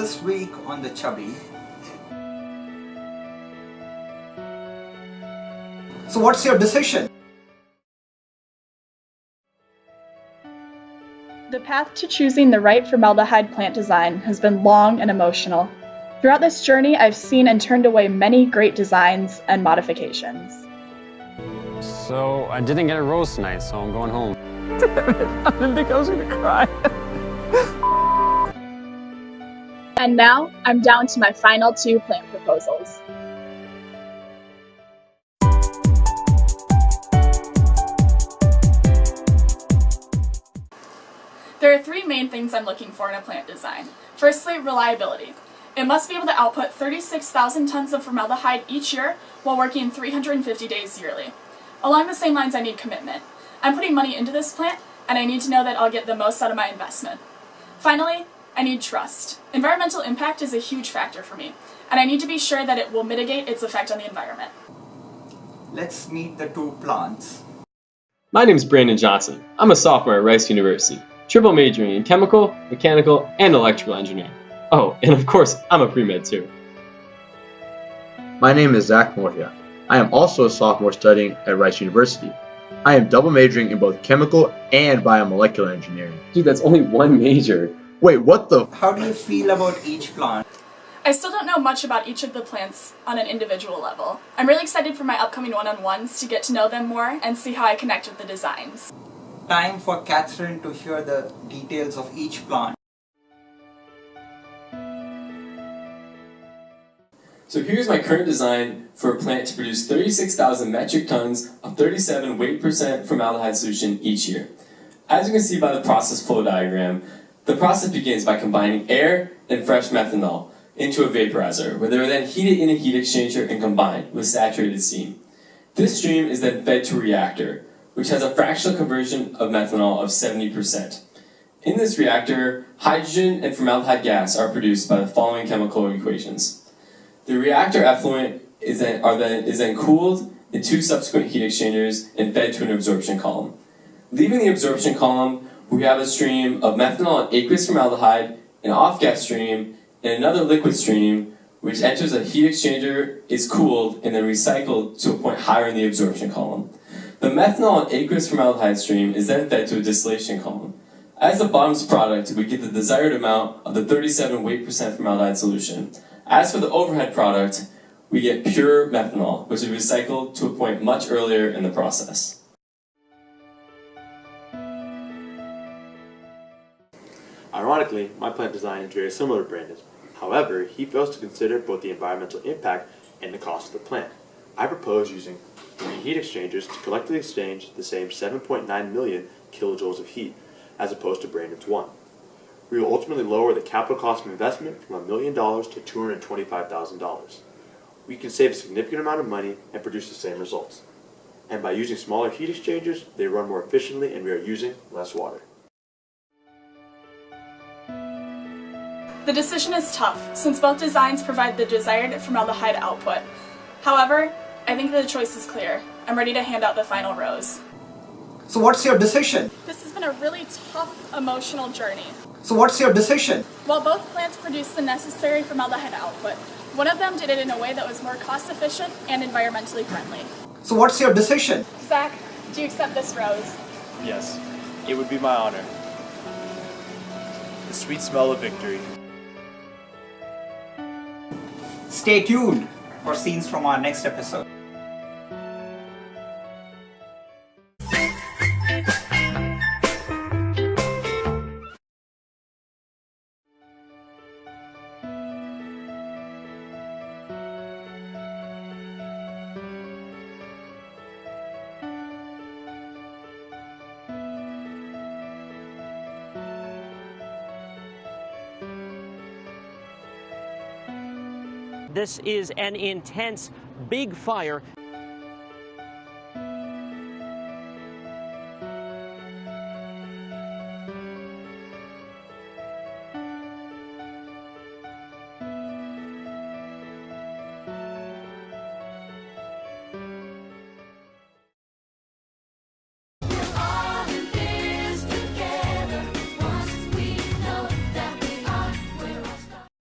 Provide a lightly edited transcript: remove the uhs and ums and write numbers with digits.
this week on the CHBE. So what's your decision? The path to choosing the right formaldehyde plant design has been long and emotional. Throughout this journey, I've seen and turned away many great designs and modifications. So I didn't get a rose tonight, so I'm going home. I didn't think I was gonna cry. And now, I'm down to my final 2 plant proposals. There are 3 main things I'm looking for in a plant design. Firstly, reliability. It must be able to output 36,000 tons of formaldehyde each year while working 350 days yearly. Along the same lines, I need commitment. I'm putting money into this plant, and I need to know that I'll get the most out of my investment. Finally, I need trust. Environmental impact is a huge factor for me, and I need to be sure that it will mitigate its effect on the environment. Let's meet the 2 plants. My name is Brandon Johnson. I'm a sophomore at Rice University, triple majoring in chemical, mechanical, and electrical engineering. Oh, and of course, I'm a pre-med too. My name is Zach Morhia. I am also a sophomore studying at Rice University. I am double majoring in both chemical and biomolecular engineering. Dude, that's only one major. Wait, what the? How do you feel about each plant? I still don't know much about each of the plants on an individual level. I'm really excited for my upcoming one-on-ones to get to know them more and see how I connect with the designs. Time for Catherine to hear the details of each plant. So here's my current design for a plant to produce 36,000 metric tons of 37 weight% formaldehyde solution each year. As you can see by the process flow diagram, the process begins by combining air and fresh methanol into a vaporizer, where they are then heated in a heat exchanger and combined with saturated steam. This stream is then fed to a reactor, which has a fractional conversion of methanol of 70%. In this reactor, hydrogen and formaldehyde gas are produced by the following chemical equations. The reactor effluent is then cooled in 2 subsequent heat exchangers and fed to an absorption column. Leaving the absorption column, we have a stream of methanol and aqueous formaldehyde, an off-gas stream, and another liquid stream, which enters a heat exchanger, is cooled, and then recycled to a point higher in the absorption column. The methanol and aqueous formaldehyde stream is then fed to a distillation column. As the bottom's product, we get the desired amount of the 37 weight% formaldehyde solution. As for the overhead product, we get pure methanol, which is recycled to a point much earlier in the process. Ironically, my plant design is very similar to Brandon's. However, he fails to consider both the environmental impact and the cost of the plant. I propose using 3 heat exchangers to collectively exchange the same 7.9 million kilojoules of heat, as opposed to Brandon's 1. We will ultimately lower the capital cost of investment from $1 million to $225,000. We can save a significant amount of money and produce the same results. And by using smaller heat exchangers, they run more efficiently and we are using less water. The decision is tough, since both designs provide the desired formaldehyde output. However, I think the choice is clear. I'm ready to hand out the final rose. So what's your decision? This has been a really tough, emotional journey. So what's your decision? While both plants produce the necessary formaldehyde output, one of them did it in a way that was more cost-efficient and environmentally friendly. So what's your decision? Zach, do you accept this rose? Yes, it would be my honor. The sweet smell of victory. Stay tuned for scenes from our next episode. This is an intense, big fire